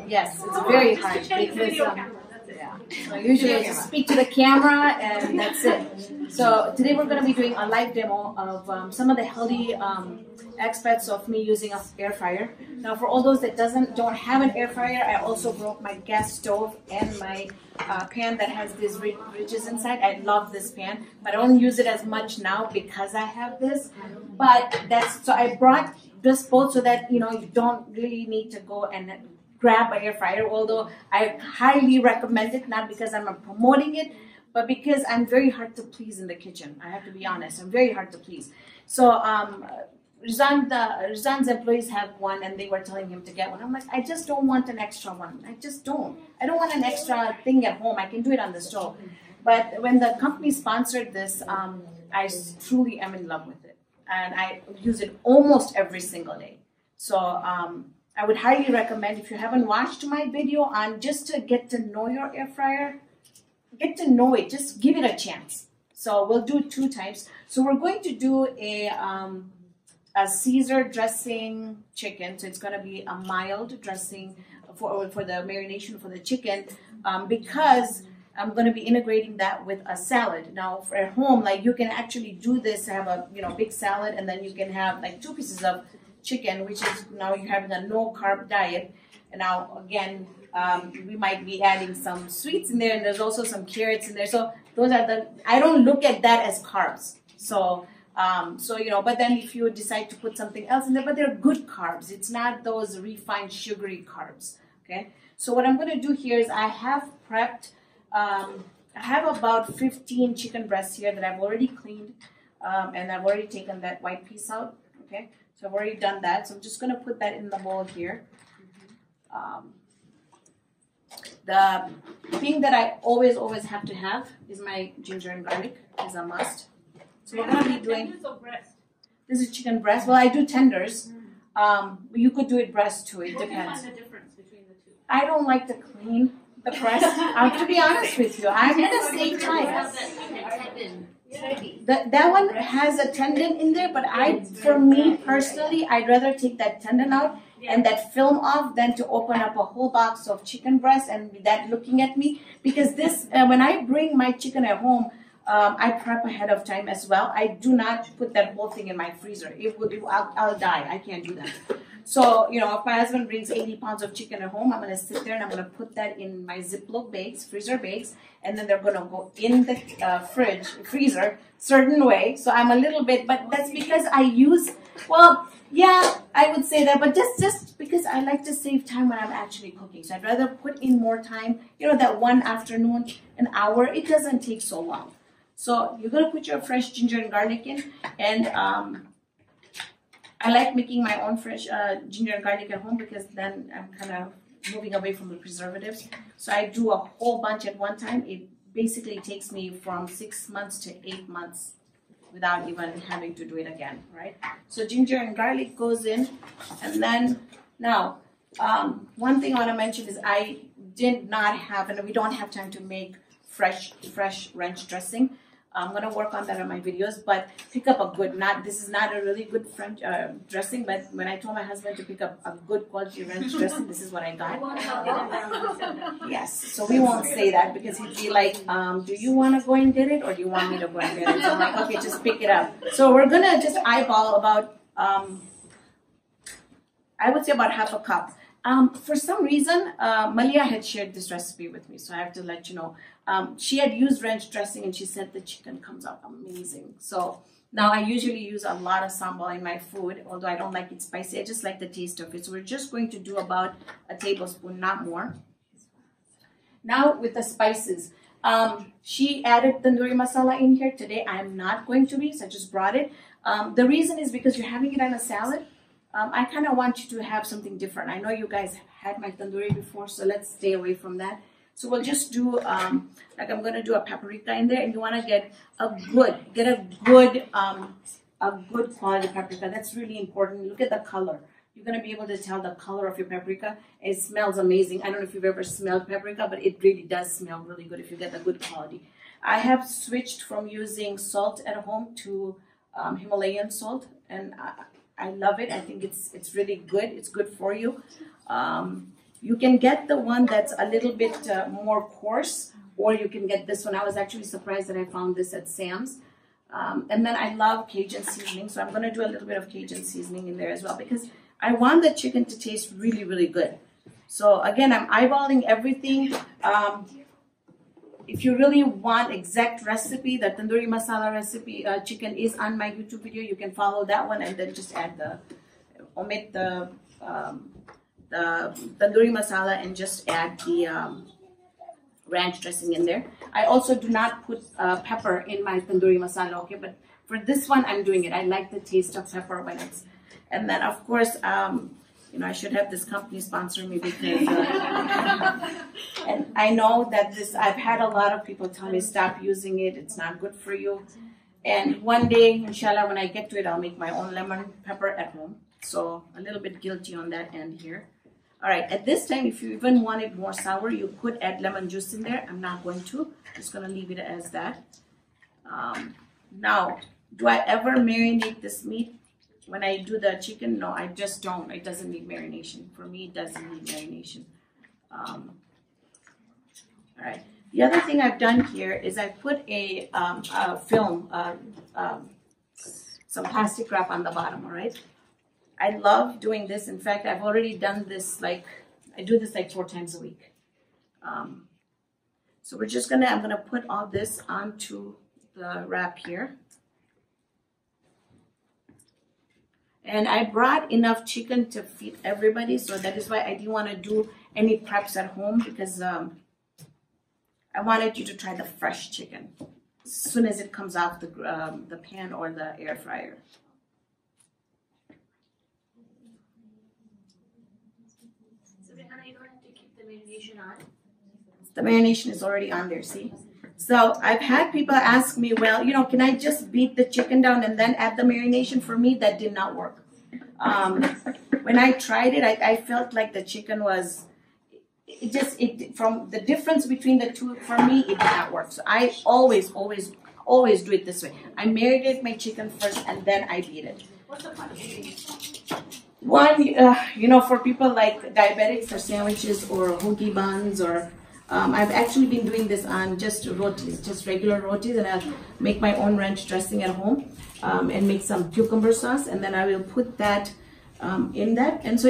Yes, it's very hard because yeah. So usually I just speak to the camera and that's it. So today we're going to be doing a live demo of some of the healthy aspects of me using an air fryer. Now for all those that don't have an air fryer, I also broke my gas stove and my pan that has these ridges inside. I love this pan, but I don't use it as much now because I have this. But so I brought this both so that you don't really need to go and grab an air fryer, although I highly recommend it, not because I'm promoting it, but because I'm very hard to please in the kitchen. I have to be honest, I'm very hard to please. So Rizan's employees have one and they were telling him to get one. I'm like, I just don't want an extra one. I just don't. I don't want an extra thing at home. I can do it on the stove. But when the company sponsored this, I truly am in love with it. And I use it almost every single day. So I would highly recommend, if you haven't watched my video on just to get to know your air fryer, get to know it, just give it a chance. So we'll do 2 types. So we're going to do a Caesar dressing chicken. So it's going to be a mild dressing for the marination for the chicken because I'm going to be integrating that with a salad. Now for at home, like you can actually do this, have a big salad, and then you can have like 2 pieces of chicken, which is now you're having a no carb diet. And now again, we might be adding some sweets in there, and there's also some carrots in there. So those are I don't look at that as carbs. So but then if you decide to put something else in there, but they're good carbs. It's not those refined sugary carbs. Okay. So what I'm going to do here is I have prepped. I have about 15 chicken breasts here that I've already cleaned, and I've already taken that white piece out. Okay. So I've already done that. So I'm just going to put that in the bowl here. The thing that I always have to have is my ginger and garlic. Is a must. So we're going to be doing. This is chicken breast. Well, I do tenders. You could do it breast too. It depends. Find the difference between the 2? I don't like to clean the breast. To be honest with you, I'm going to save time. That one has a tendon in there, but for me personally, I'd rather take that tendon out and that film off than to open up a whole box of chicken breast and that looking at me. Because this, when I bring my chicken at home, I prep ahead of time as well. I do not put that whole thing in my freezer. I'll die. I can't do that. So, if my husband brings 80 pounds of chicken at home, I'm going to sit there and I'm going to put that in my Ziploc bags, freezer bags, and then they're going to go in the freezer, certain way. So I'm a little bit, but that's because I use, well, yeah, I would say that, but just because I like to save time when I'm actually cooking. So I'd rather put in more time, that one afternoon, an hour, it doesn't take so long. So you're going to put your fresh ginger and garlic in, and I like making my own fresh ginger and garlic at home because then I'm kind of moving away from the preservatives. So I do a whole bunch at one time. It basically takes me from 6 months to 8 months without even having to do it again, right? So ginger and garlic goes in, and then now one thing I want to mention is I did not have, and we don't have time to make fresh ranch dressing. I'm going to work on that in my videos, but pick up a good, this is not a really good French dressing, but when I told my husband to pick up a good quality ranch dressing, this is what I got. Yes, so we won't say that because he'd be like, do you want to go and get it or do you want me to go and get it? So I'm like, okay, just pick it up. So we're going to just eyeball about, I would say about half a cup. For some reason, Malia had shared this recipe with me, so I have to let you know. She had used ranch dressing and she said the chicken comes out amazing. So now I usually use a lot of sambal in my food, although I don't like it spicy. I just like the taste of it. So we're just going to do about a tablespoon, not more. Now with the spices. She added tandoori masala in here today. I'm not going to be, so I just brought it. The reason is because you're having it on a salad. I kind of want you to have something different. I know you guys had my tandoori before, so let's stay away from that. So we'll just do, like I'm going to do a paprika in there, and you want to get a good quality paprika. That's really important. Look at the color. You're going to be able to tell the color of your paprika. It smells amazing. I don't know if you've ever smelled paprika, but it really does smell really good if you get the good quality. I have switched from using salt at home to Himalayan salt, and I love it. I think it's really good. It's good for you. You can get the one that's a little bit more coarse, or you can get this one. I was actually surprised that I found this at Sam's. And then I love Cajun seasoning, so I'm going to do a little bit of Cajun seasoning in there as well, because I want the chicken to taste really, really good. So again, I'm eyeballing everything. If you really want exact recipe, the tandoori masala recipe chicken is on my YouTube video. You can follow that one and then just add omit the tandoori masala and just add the ranch dressing in there. I also do not put pepper in my tandoori masala, okay? But for this one, I'm doing it. I like the taste of pepper when it's, and then of course, you know, I should have this company sponsor me because, and I know that I've had a lot of people tell me, stop using it, it's not good for you. And one day, inshallah, when I get to it, I'll make my own lemon pepper at home. So a little bit guilty on that end here. All right, at this time, if you even want it more sour, you could add lemon juice in there. I'm not going to, just gonna leave it as that. Now, do I ever marinate this meat? When I do the chicken, no, I just don't. It doesn't need marination. For me, it doesn't need marination. All right. The other thing I've done here is I put a film, some plastic wrap on the bottom, all right? I love doing this. In fact, I've already done this, I do this 4 times a week. So we're just I'm gonna put all this onto the wrap here. And I brought enough chicken to feed everybody, so that is why I didn't want to do any preps at home, because I wanted you to try the fresh chicken as soon as it comes out the pan or the air fryer. So Rihanna, you don't have to keep the marination on? The marination is already on there, see? So I've had people ask me, well, you know, can I just beat the chicken down and then add the marination? For me, that did not work. When I tried it, I felt like the chicken was, from the difference between the two, for me, it did not work. So I always do it this way. I marinate my chicken first and then I beat it. What's the quantity? One, you know, for people like diabetics, for sandwiches or hoagie buns, or I've actually been doing this on just rotis, just regular rotis, and I'll make my own ranch dressing at home and make some cucumber sauce, and then I will put that in that. And so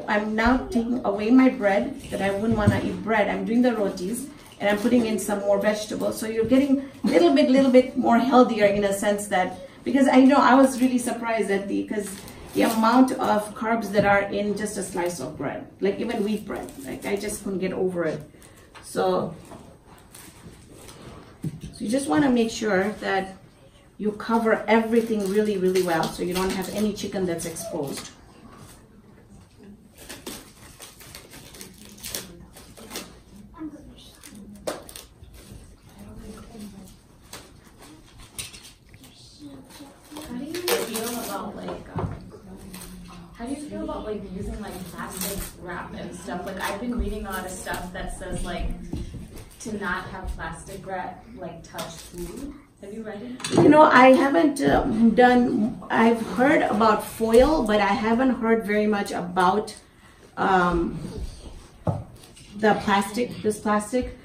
I'm now taking away my bread, that I wouldn't want to eat bread. I'm doing the rotis, and I'm putting in some more vegetables. So you're getting a little bit more healthier in a sense that, because I know I was really surprised at because the amount of carbs that are in just a slice of bread, like even wheat bread, like I just couldn't get over it. So you just want to make sure that you cover everything really, really well, so you don't have any chicken that's exposed. How do you feel about using plastic wrap and stuff? I've been reading a lot of stuff that says to not have plastic wrap touch food. Have you read it? You know, I haven't I've heard about foil, but I haven't heard very much about this plastic.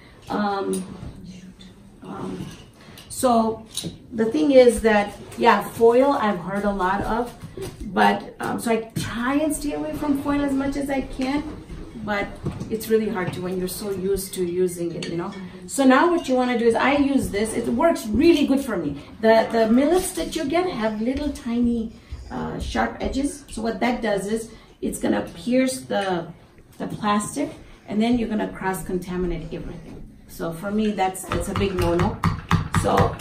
So the thing is that, yeah, foil I've heard a lot of, but so I try and stay away from foil as much as I can, but it's really hard to when you're so used to using it, you know. So now what you want to do is, I use this. It works really good for me. The millets that you get have little tiny sharp edges. So what that does is it's gonna pierce the plastic, and then you're gonna cross-contaminate everything. So for me, that's a big no-no. So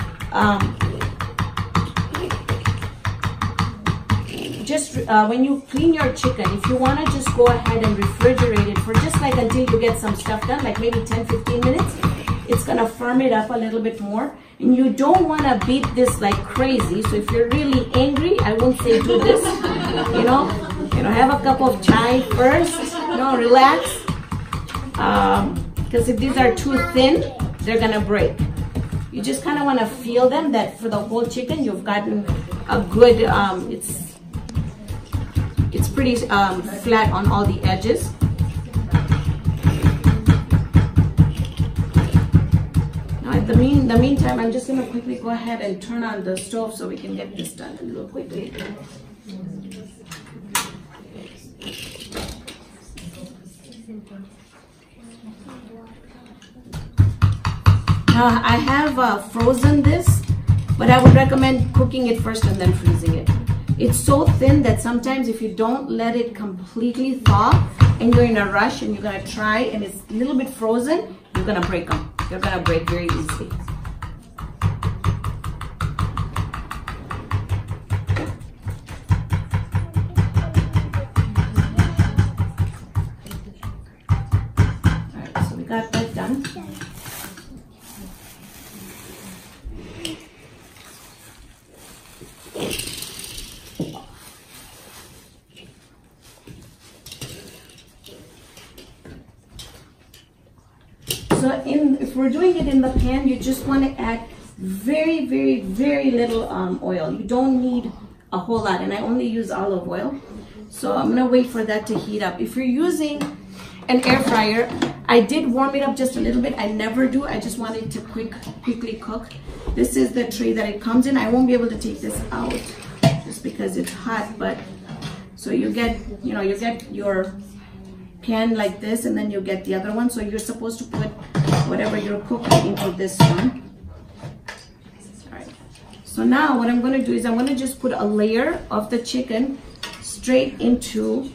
just when you clean your chicken, if you want to just go ahead and refrigerate it for just until you get some stuff done, maybe 10-15 minutes, it's going to firm it up a little bit more. And you don't want to beat this like crazy. So if you're really angry, I won't say do this, you know, have a cup of chai first, relax. Because if these are too thin, they're going to break. You just kind of want to feel them, it's pretty flat on all the edges. Now in the meantime, I'm just going to quickly go ahead and turn on the stove so we can get this done a little quickly. Now I have frozen this, but I would recommend cooking it first and then freezing it. It's so thin that sometimes if you don't let it completely thaw and you're in a rush and you're gonna try and it's a little bit frozen, you're gonna break them. They're gonna break very easily. All right, so we got that done. So if we're doing it in the pan, you just want to add very, very, very little oil. You don't need a whole lot, and I only use olive oil. So I'm gonna wait for that to heat up. If you're using an air fryer, I did warm it up just a little bit. I never do. I just want it to quickly cook. This is the tray that it comes in. I won't be able to take this out just because it's hot, but so you get your pan like this, and then you get the other one. So you're supposed to put whatever you're cooking into this one. All right. So now what I'm going to do is I'm going to just put a layer of the chicken straight into.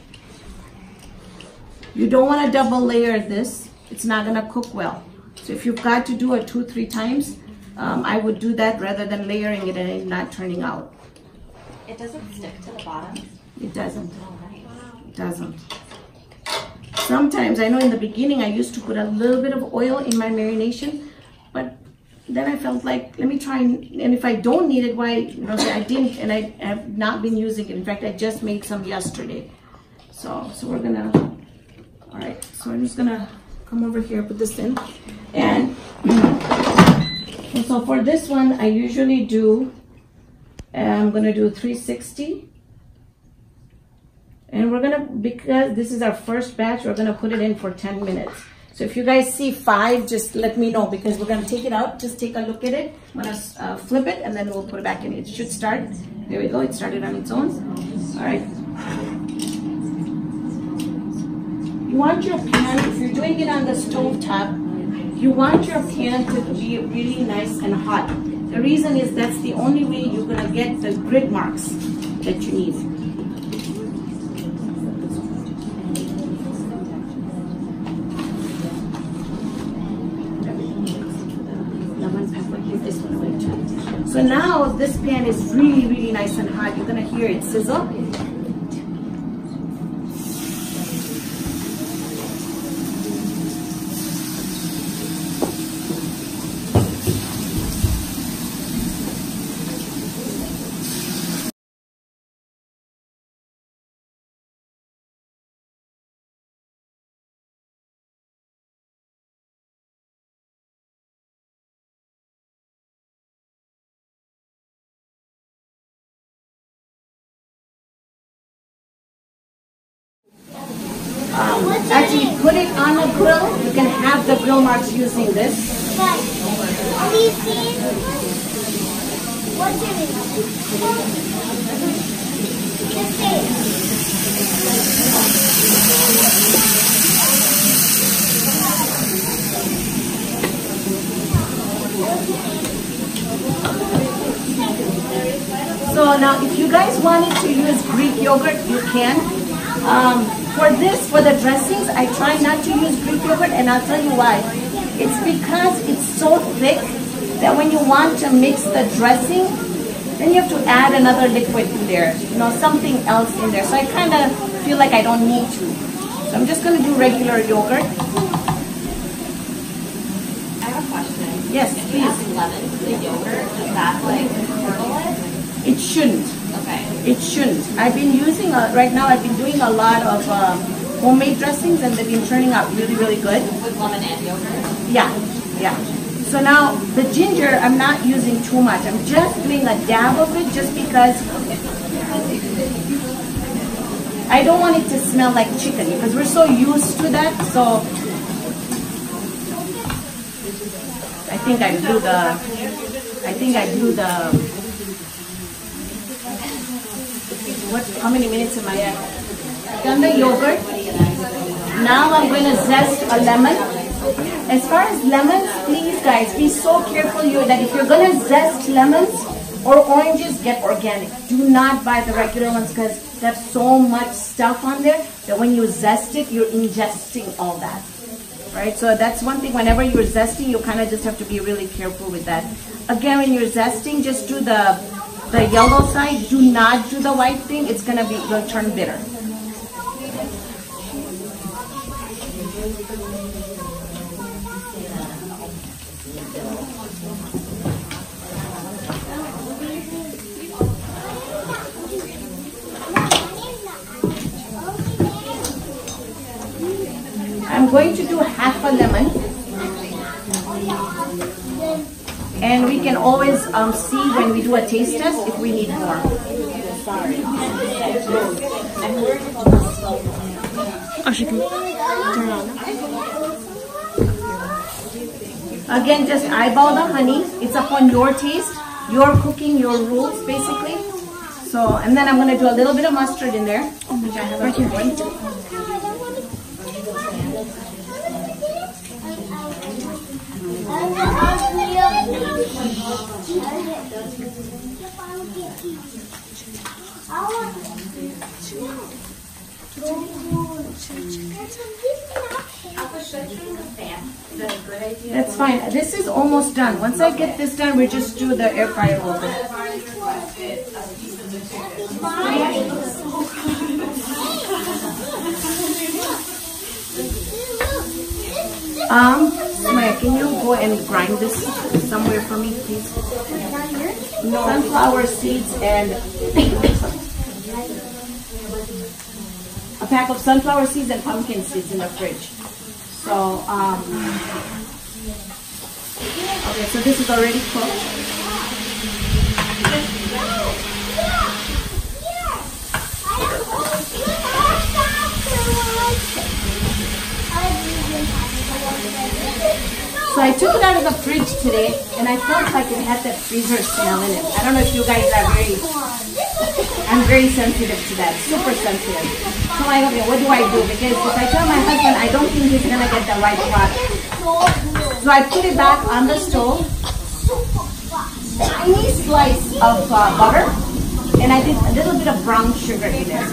You don't want to double layer this. It's not going to cook well. So if you've got to do it 2-3 times, I would do that rather than layering it and it not turning out. It doesn't stick to the bottom? It doesn't. Oh, nice. It doesn't. Sometimes, I know in the beginning I used to put a little bit of oil in my marination, but then I felt like, let me try, and if I don't need it, why, I didn't, and I have not been using it. In fact, I just made some yesterday. So we're gonna, all right, so I'm just gonna come over here, put this in, and so for this one, I usually do, I'm gonna do 360. And we're gonna, because this is our first batch, we're gonna put it in for 10 minutes. So if you guys see 5, just let me know, because we're gonna take it out. Just take a look at it. I'm gonna flip it, and then we'll put it back in. It should start. There we go. It started on its own. All right. You want your pan, if you're doing it on the stove top, you want your pan to be really nice and hot. The reason is that's the only way you're gonna get the grit marks that you need. So now this pan is really, really nice and hot. You're gonna hear it sizzle. Actually, put it on a grill. You can have the grill marks using this. What's your So now, if you guys wanted to use Greek yogurt, you can. For the dressings, I try not to use Greek yogurt, and I'll tell you why. It's because it's so thick that when you want to mix the dressing, then you have to add another liquid in there, something else in there. So I kind of feel like I don't need to. So I'm just going to do regular yogurt. I have a question. Yes, if please. you add lemon to the yogurt, does that curdle it? It shouldn't. Okay. It shouldn't. I've been using, right now I've been doing a lot of homemade dressings, and they've been turning out really, really good. With lemon and yogurt? Yeah. So now the ginger, I'm not using too much. I'm just doing a dab of it just because I don't want it to smell like chicken because we're so used to that. So I think I blew the, how many minutes am I at? Done the yogurt. Now I'm going to zest a lemon. As far as lemons, please guys, be so careful that if you're going to zest lemons or oranges, get organic. Do not buy the regular ones because they have so much stuff on there that when you zest it, you're ingesting all that. Right? So that's one thing. Whenever you're zesting, you kind of just have to be really careful with that. Again, when you're zesting, just do the yellow side. Do not do the white thing. It's going to turn bitter. I'm going to do half a lemon, and we can always see when we do a taste test if we need more. Oh, she can turn on. Again, just eyeball the honey. It's upon your taste, your cooking, your rules, basically. So, and then I'm going to do a little bit of mustard in there, which I have right here. That's fine. This is almost done. Once I get this done, we just do the air fryer over. Maya, can you go and grind this somewhere for me, please? Sunflower seeds and a pack of sunflower seeds and pumpkin seeds in the fridge. So, okay, so this is already cooked. So I took it out of the fridge today, and I felt like it had that freezer smell in it. I don't know if you guys are I'm very sensitive to that, super sensitive. So I'm like, okay, what do I do? Because if I tell my husband I don't think he's gonna get the right product. So I put it back on the stove, tiny slice of butter, and I did a little bit of brown sugar in there.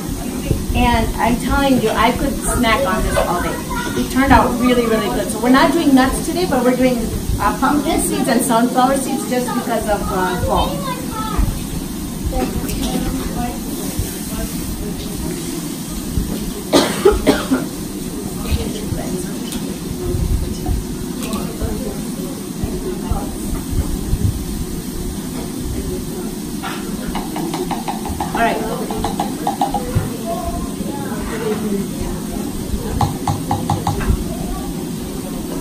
And I'm telling you, I could snack on this all day. It turned out really, really good. So we're not doing nuts today, but we're doing pumpkin seeds and sunflower seeds just because of fall. All right.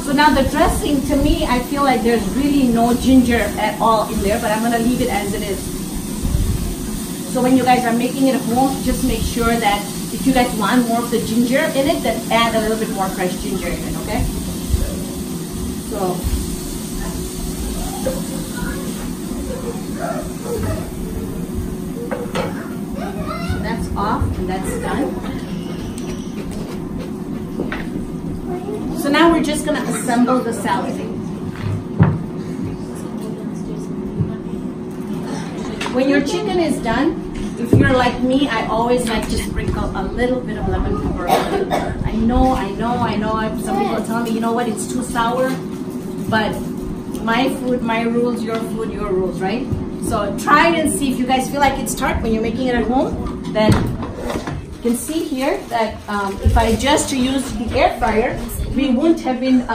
So now the dressing, to me, I feel like there's really no ginger at all in there, but I'm going to leave it as it is. So when you guys are making it at home, just make sure that if you guys want more of the ginger in it, then add a little bit more fresh ginger in it, okay? So that's off and that's done. So now we're just going to assemble the salad. When your chicken is done, if you're like me, I always like to sprinkle a little bit of lemon pepper. I know. Some people tell me, you know what, it's too sour. But my food, my rules, your food, your rules, right? So try it and see if you guys feel like it's tart when you're making it at home. Then you can see here that if I just use the air fryer, we wouldn't have been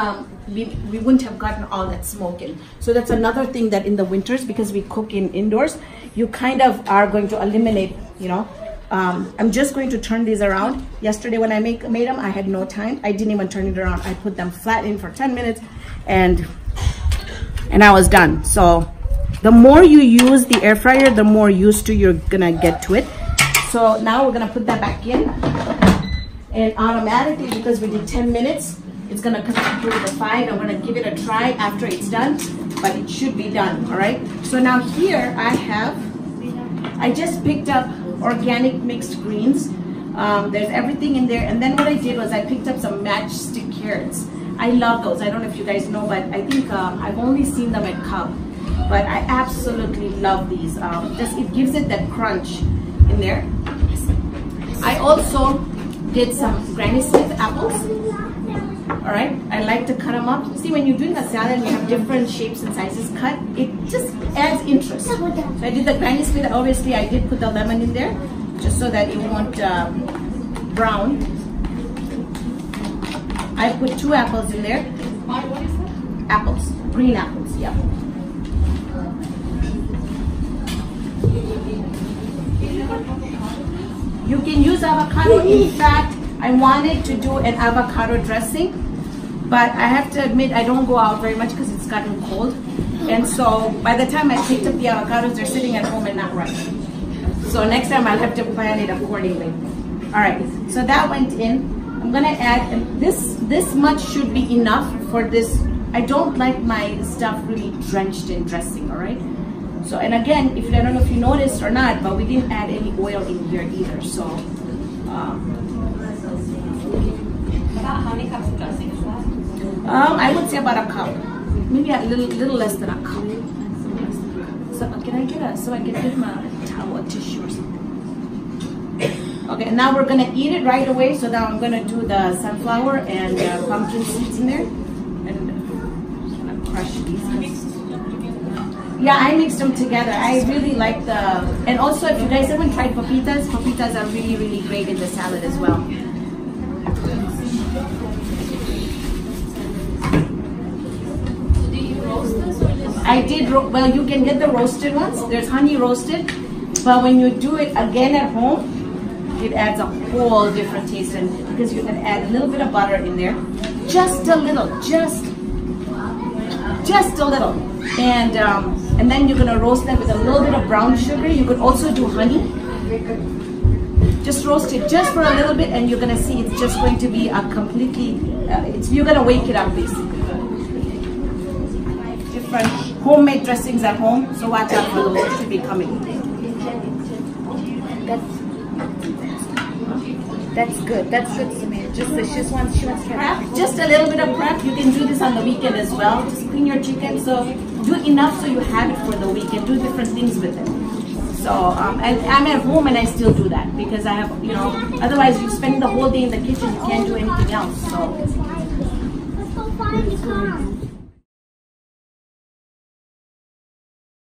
we wouldn't have gotten all that smoke in. So that's another thing that in the winters, because we cook indoors, you kind of are going to eliminate, you know. I'm just going to turn these around. Yesterday when I made them, I had no time. I didn't even turn it around. I put them flat in for 10 minutes and I was done. So the more you use the air fryer, the more used to you're gonna get to it. So now we're gonna put that back in, and automatically, because we did 10 minutes, it's gonna come through the 5. I'm gonna give it a try after it's done, but it should be done, all right? So now here I just picked up organic mixed greens. There's everything in there, and then what I did was I picked up some matchstick carrots. I love those. I don't know if you guys know, but I think I've only seen them at Cub, but I absolutely love these. Just it gives it that crunch in there. I also did some Granny Smith apples. All right, I like to cut them up. See, when you're doing a salad and you have different shapes and sizes cut, it just adds interest. So I did the Granny Smith. Obviously, I did put the lemon in there just so that it won't brown. I put 2 apples in there. What is that? Apples, green apples, yeah. You can use avocado. In fact, I wanted to do an avocado dressing, but I have to admit I don't go out very much because it's gotten cold. And so by the time I picked up the avocados, they're sitting at home and not ripe. So next time I'll have to plan it accordingly. All right, so that went in. I'm gonna add, and this much should be enough for this. I don't like my stuff really drenched in dressing, all right? So, and again, I don't know if you noticed or not, but we didn't add any oil in here either, so. About how many cups of dressing is that? I would say about a cup, maybe a little less than a cup. So can I get so I can get my towel, a tissue or something? Okay, now we're gonna eat it right away. So now I'm gonna do the sunflower and pumpkin seeds in there, and I'm gonna crush these. Yeah, I mixed them together. I really like the, and also if you guys haven't tried papitas, papitas are really, really great in the salad as well. Do you roast this or just? I did, well, you can get the roasted ones. There's honey roasted, but when you do it again at home, it adds a whole different taste, and because you can add a little bit of butter in there, just a little, just a little, and then you're gonna roast them with a little bit of brown sugar. You could also do honey. Just roast it just for a little bit, and you're gonna see it's just going to be a completely. You're gonna wake it up basically. Different homemade dressings at home, so watch out for those. They should be coming. That's good. That's good, Samir. She wants prep. Just a little bit of prep. You can do this on the weekend as well. Just clean your chicken. So do enough so you have it for the weekend. Do different things with it. So and I'm at home and I still do that because I have, otherwise you spend the whole day in the kitchen. You can't do anything else. So.